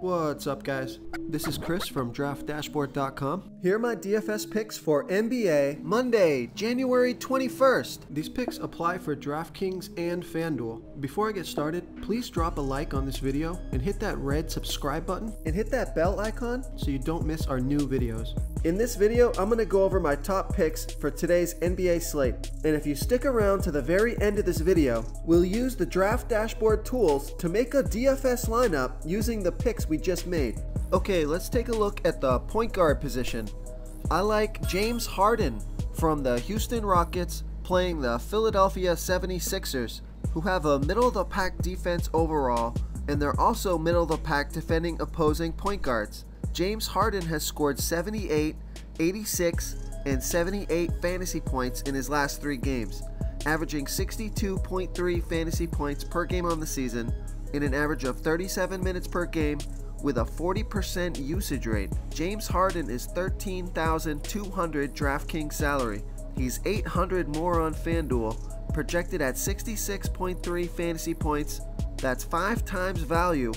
What's up, guys? This is Chris from DraftDashboard.com. Here are my DFS picks for NBA Monday, January 21st. These picks apply for DraftKings and FanDuel. Before I get started, please drop a like on this video and hit that red subscribe button and hit that bell icon so you don't miss our new videos. In this video, I'm going to go over my top picks for today's NBA slate. And if you stick around to the very end of this video, we'll use the Draft Dashboard tools to make a DFS lineup using the picks we just made. Okay, let's take a look at the point guard position. I like James Harden from the Houston Rockets playing the Philadelphia 76ers, who have a middle-of-the-pack defense overall, and they're also middle-of-the-pack defending opposing point guards. James Harden has scored 78, 86, and 78 fantasy points in his last 3 games, averaging 62.3 fantasy points per game on the season in an average of 37 minutes per game with a 40% usage rate. James Harden is $13,200 DraftKings salary. He's $800 more on FanDuel, projected at 66.3 fantasy points. That's 5 times value.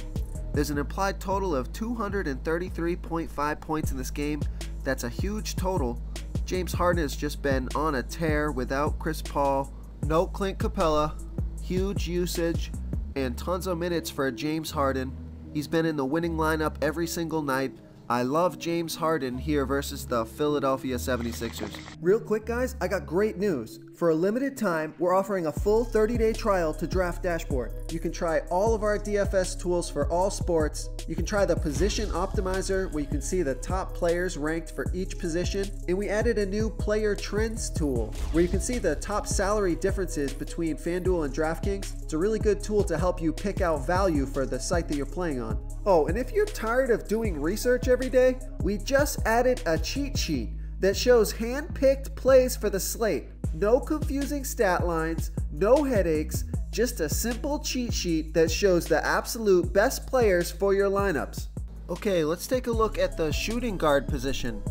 There's an implied total of 233.5 points in this game. That's a huge total. James Harden has just been on a tear without Chris Paul, no Clint Capella, huge usage, and tons of minutes for James Harden. He's been in the winning lineup every single night. I love James Harden here versus the Philadelphia 76ers. Real quick, guys, I got great news. For a limited time, we're offering a full 30-day trial to Draft Dashboard. You can try all of our DFS tools for all sports. You can try the Position Optimizer, where you can see the top players ranked for each position. And we added a new Player Trends tool, where you can see the top salary differences between FanDuel and DraftKings. It's a really good tool to help you pick out value for the site that you're playing on. Oh, and if you're tired of doing research every day, we just added a cheat sheet that shows hand-picked plays for the slate. No confusing stat lines, no headaches, just a simple cheat sheet that shows the absolute best players for your lineups. Okay, let's take a look at the shooting guard position.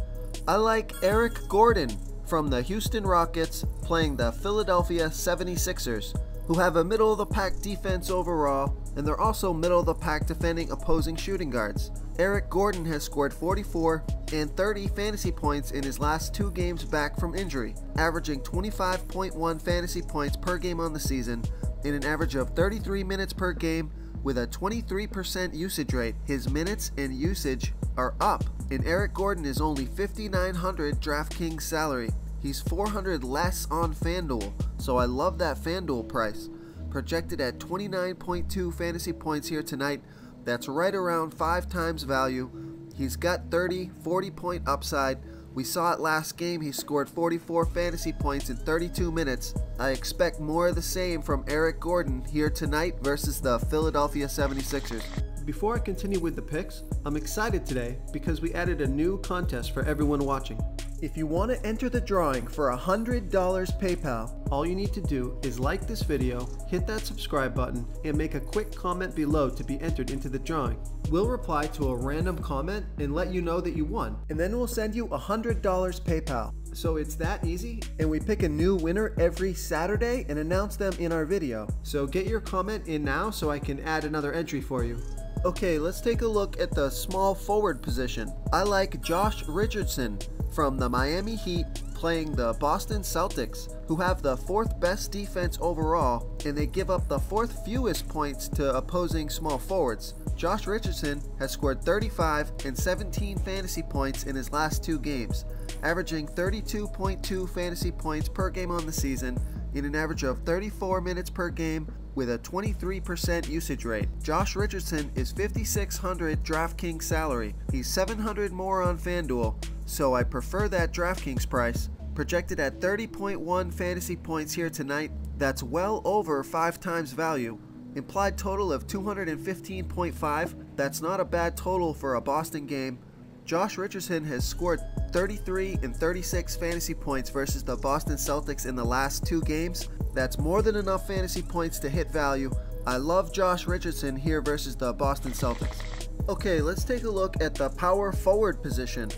I like Eric Gordon from the Houston Rockets playing the Philadelphia 76ers, who have a middle-of-the-pack defense overall, and they're also middle-of-the-pack defending opposing shooting guards. Eric Gordon has scored 44 and 30 fantasy points in his last 2 games back from injury, averaging 25.1 fantasy points per game on the season in an average of 33 minutes per game with a 23% usage rate. His minutes and usage are up, and Eric Gordon is only $5,900 DraftKings salary. He's $400 less on FanDuel, so I love that FanDuel price. Projected at 29.2 fantasy points here tonight. That's right around 5 times value. He's got 40 point upside. We saw it last game. He scored 44 fantasy points in 32 minutes. I expect more of the same from Eric Gordon here tonight versus the Philadelphia 76ers. Before I continue with the picks, I'm excited today because we added a new contest for everyone watching. If you want to enter the drawing for $100 PayPal, all you need to do is like this video, hit that subscribe button, and make a quick comment below to be entered into the drawing. We'll reply to a random comment and let you know that you won, and then we'll send you $100 PayPal. So it's that easy, and we pick a new winner every Saturday and announce them in our video. So get your comment in now so I can add another entry for you. Okay, let's take a look at the small forward position. I like Josh Richardson from the Miami Heat playing the Boston Celtics, who have the 4th best defense overall, and they give up the 4th fewest points to opposing small forwards. Josh Richardson has scored 35 and 17 fantasy points in his last 2 games, averaging 32.2 fantasy points per game on the season in an average of 34 minutes per game with a 23% usage rate. Josh Richardson is $5,600 DraftKings salary. He's $700 more on FanDuel, so I prefer that DraftKings price. Projected at 30.1 fantasy points here tonight. That's well over 5 times value. Implied total of 215.5. That's not a bad total for a Boston game. Josh Richardson has scored 33 and 36 fantasy points versus the Boston Celtics in the last 2 games. That's more than enough fantasy points to hit value. I love Josh Richardson here versus the Boston Celtics. Okay, let's take a look at the power forward position.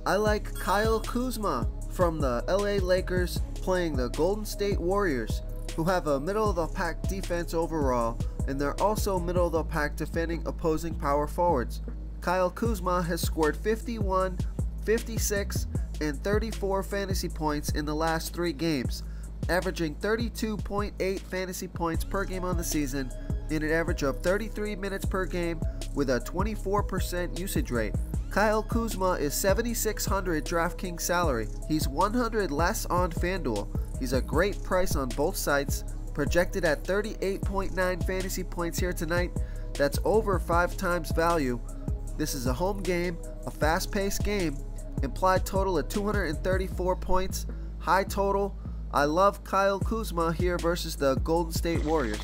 I like Kyle Kuzma from the LA Lakers playing the Golden State Warriors, who have a middle-of-the-pack defense overall, and they're also middle of the pack defending opposing power forwards. Kyle Kuzma has scored 51, 56, and 34 fantasy points in the last 3 games, averaging 32.8 fantasy points per game on the season and an average of 33 minutes per game with a 24% usage rate. Kyle Kuzma is $7,600 DraftKings salary. He's $100 less on FanDuel. He's a great price on both sites, projected at 38.9 fantasy points here tonight. That's over 5 times value. This is a home game, a fast-paced game, implied total at 234 points, high total. I love Kyle Kuzma here versus the Golden State Warriors.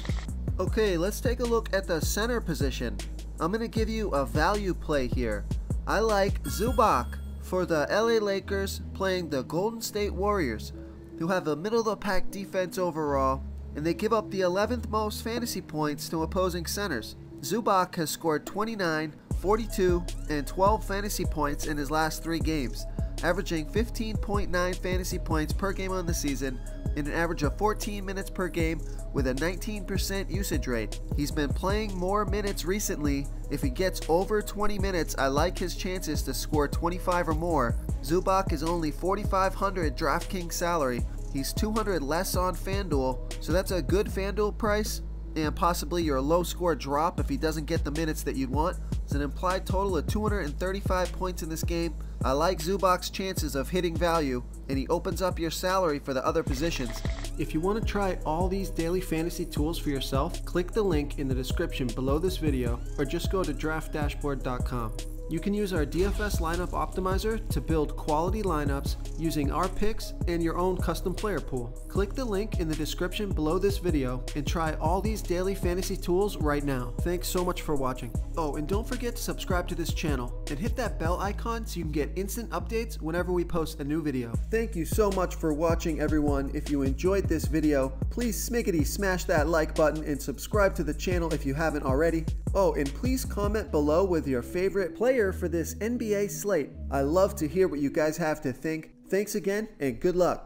Okay, let's take a look at the center position. I'm going to give you a value play here. I like Zubac for the LA Lakers playing the Golden State Warriors, who have a middle-of-the-pack defense overall, and they give up the 11th most fantasy points to opposing centers. Zubac has scored 29, 42, and 12 fantasy points in his last 3 games, averaging 15.9 fantasy points per game on the season and an average of 14 minutes per game with a 19% usage rate. He's been playing more minutes recently. If he gets over 20 minutes, I like his chances to score 25 or more. Zubac is only $4,500 DraftKings salary. He's $200 less on FanDuel, so that's a good FanDuel price and possibly your low score drop if he doesn't get the minutes that you'd want. It's an implied total of 235 points in this game. I like Zubac's chances of hitting value, and he opens up your salary for the other positions. If you want to try all these daily fantasy tools for yourself, click the link in the description below this video or just go to draftdashboard.com. You can use our DFS lineup optimizer to build quality lineups using our picks and your own custom player pool. Click the link in the description below this video and try all these daily fantasy tools right now. Thanks so much for watching. Oh, and don't forget to subscribe to this channel and hit that bell icon so you can get instant updates whenever we post a new video. Thank you so much for watching, everyone. If you enjoyed this video, please smash that like button and subscribe to the channel if you haven't already. Oh, and please comment below with your favorite player for this NBA slate. I love to hear what you guys have to think. Thanks again, and good luck.